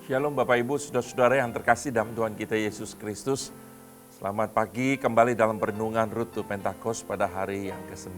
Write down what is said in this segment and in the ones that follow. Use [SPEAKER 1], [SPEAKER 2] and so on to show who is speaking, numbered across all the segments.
[SPEAKER 1] Shalom Bapak Ibu, saudara-saudara yang terkasih dalam Tuhan kita Yesus Kristus. Selamat pagi kembali dalam perenungan Root to Pentakos pada hari yang ke-9.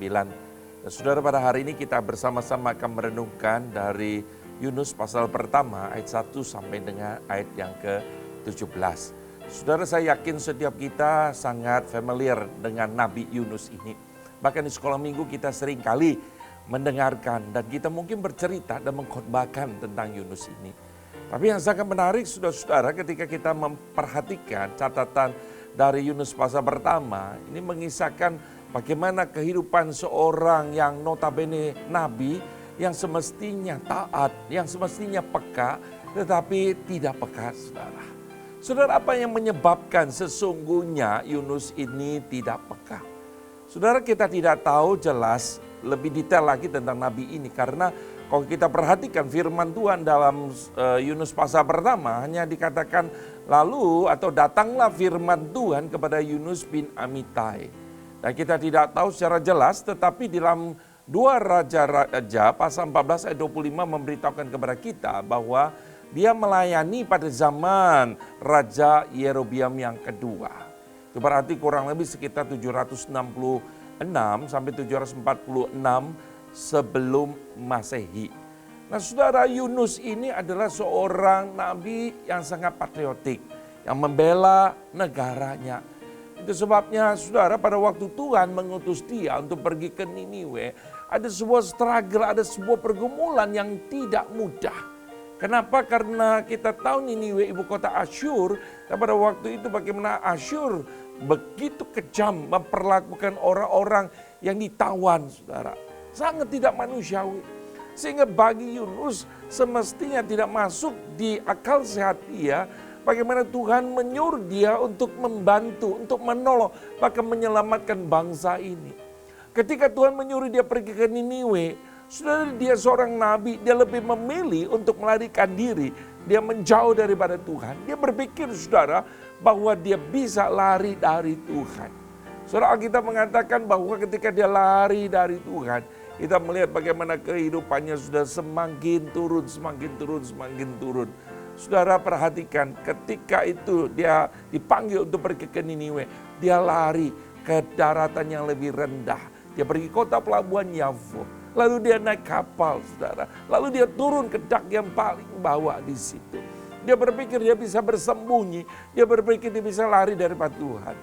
[SPEAKER 1] Dan saudara, pada hari ini kita bersama-sama akan merenungkan dari Yunus pasal pertama ayat 1 sampai dengan ayat yang ke-17. Saudara, saya yakin setiap kita sangat familiar dengan Nabi Yunus ini. Bahkan di sekolah minggu kita sering kali mendengarkan dan kita mungkin bercerita dan mengkhotbahkan tentang Yunus ini. Tapi yang sangat menarik saudara-saudara ketika kita memperhatikan catatan dari Yunus pasal pertama, ini mengisahkan bagaimana kehidupan seorang yang notabene nabi, yang semestinya taat, yang semestinya peka, tetapi tidak peka saudara. Saudara, apa yang menyebabkan sesungguhnya Yunus ini tidak peka? Saudara, kita tidak tahu jelas lebih detail lagi tentang nabi ini karena kalau kita perhatikan firman Tuhan dalam Yunus pasal pertama hanya dikatakan lalu atau datanglah firman Tuhan kepada Yunus bin Amittai. Dan kita tidak tahu secara jelas tetapi dalam 2 Raja-Raja pasal 14 ayat 25 memberitahukan kepada kita bahwa dia melayani pada zaman Raja Yerobiam yang kedua. Itu berarti kurang lebih sekitar 766 sampai 746 sebelum Masehi. Nah saudara, Yunus ini adalah seorang nabi yang sangat patriotik, yang membela negaranya. Itu sebabnya saudara, pada waktu Tuhan mengutus dia untuk pergi ke Niniwe, ada sebuah struggle, ada sebuah pergumulan yang tidak mudah. Kenapa? Karena kita tahu Niniwe ibu kota Asyur, dan pada waktu itu bagaimana Asyur begitu kejam memperlakukan orang-orang yang ditawan saudara. Sangat tidak manusiawi. Sehingga bagi Yunus semestinya tidak masuk di akal sehat dia bagaimana Tuhan menyuruh dia untuk membantu, untuk menolong, bahkan menyelamatkan bangsa ini. Ketika Tuhan menyuruh dia pergi ke Niniwe, saudara, dia seorang nabi, dia lebih memilih untuk melarikan diri. Dia menjauh daripada Tuhan. Dia berpikir saudara bahwa dia bisa lari dari Tuhan. Saudara, Alkitab mengatakan bahwa ketika dia lari dari Tuhan, kita melihat bagaimana kehidupannya sudah semakin turun, semakin turun, semakin turun. Saudara perhatikan ketika itu dia dipanggil untuk pergi ke Niniwe. Dia lari ke daratan yang lebih rendah. Dia pergi kota pelabuhan Yafo. Lalu dia naik kapal saudara. Lalu dia turun ke dak yang paling bawah di situ. Dia berpikir dia bisa bersembunyi. Dia berpikir dia bisa lari daripada Tuhan.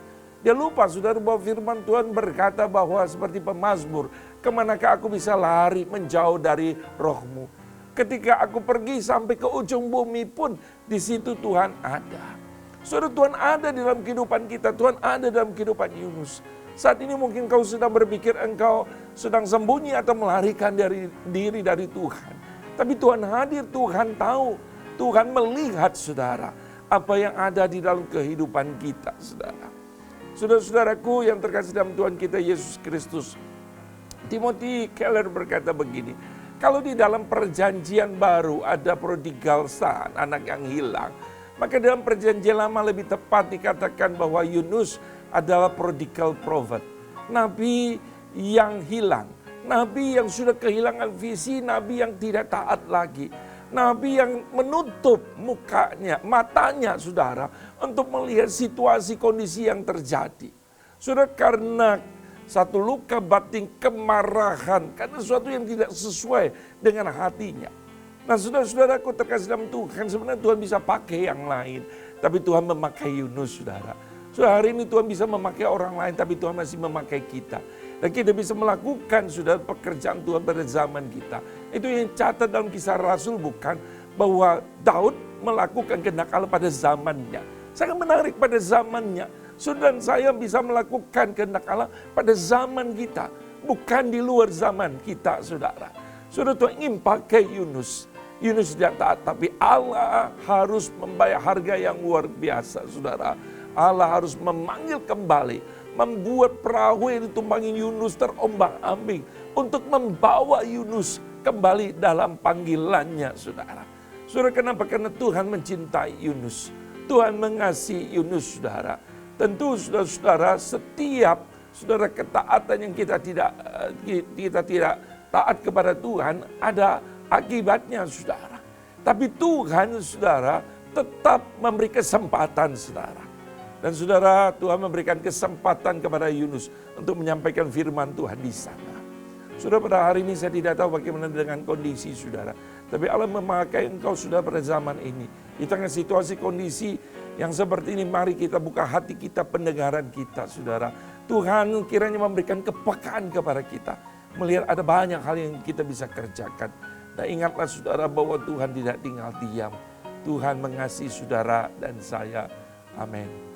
[SPEAKER 1] Dia lupa saudara bahwa firman Tuhan berkata bahwa seperti pemazmur, kemanakah aku bisa lari menjauh dari rohmu. Ketika aku pergi sampai ke ujung bumi pun di situ Tuhan ada. Saudara, Tuhan ada di dalam kehidupan kita, Tuhan ada dalam kehidupan Yunus. Saat ini mungkin kau sedang berpikir engkau sedang sembunyi atau melarikan diri dari Tuhan. Tapi Tuhan hadir, Tuhan tahu, Tuhan melihat saudara apa yang ada di dalam kehidupan kita saudara. Saudara-saudaraku yang terkasih dalam Tuhan kita Yesus Kristus, Timothy Keller berkata begini, kalau di dalam perjanjian baru ada prodigal son, anak yang hilang, maka dalam perjanjian lama lebih tepat dikatakan bahwa Yunus adalah prodigal prophet, nabi yang hilang, nabi yang sudah kehilangan visi, nabi yang tidak taat lagi. Nabi yang menutup mukanya, matanya saudara untuk melihat situasi kondisi yang terjadi. Saudara, karena satu luka batin kemarahan, karena sesuatu yang tidak sesuai dengan hatinya. Nah saudara-saudaraku terkasih dalam Tuhan, sebenarnya Tuhan bisa pakai yang lain. Tapi Tuhan memakai Yunus saudara. Saudara, hari ini Tuhan bisa memakai orang lain, tapi Tuhan masih memakai kita. Dan kita bisa melakukan sudah pekerjaan Tuhan pada zaman kita. Itu yang catat dalam Kisah Rasul bukan bahwa Daud melakukan kehendak Allah pada zamannya. Sangat menarik pada zamannya. Saudara dan saya bisa melakukan kehendak Allah pada zaman kita. Bukan di luar zaman kita saudara. Saudara, Tuhan ingin pakai Yunus. Yunus tidak taat tapi Allah harus membayar harga yang luar biasa saudara. Allah harus memanggil kembali, membuat perahu yang ditumpangi Yunus terombang-ambing untuk membawa Yunus kembali dalam panggilannya saudara. Saudara, kenapa? Karena Tuhan mencintai Yunus. Tuhan mengasihi Yunus saudara. Tentu saudara-saudara, setiap saudara ketaatan yang kita tidak taat kepada Tuhan ada akibatnya saudara. Tapi Tuhan saudara tetap memberi kesempatan saudara. Dan saudara, Tuhan memberikan kesempatan kepada Yunus untuk menyampaikan firman Tuhan di sana. Saudara, pada hari ini saya tidak tahu bagaimana dengan kondisi saudara. Tapi Allah memakai engkau sudah pada zaman ini. Di tengah situasi kondisi yang seperti ini, mari kita buka hati kita, pendengaran kita saudara. Tuhan kiranya memberikan kepekaan kepada kita. Melihat ada banyak hal yang kita bisa kerjakan. Dan ingatlah saudara bahwa Tuhan tidak tinggal diam. Tuhan mengasihi saudara dan saya. Amin.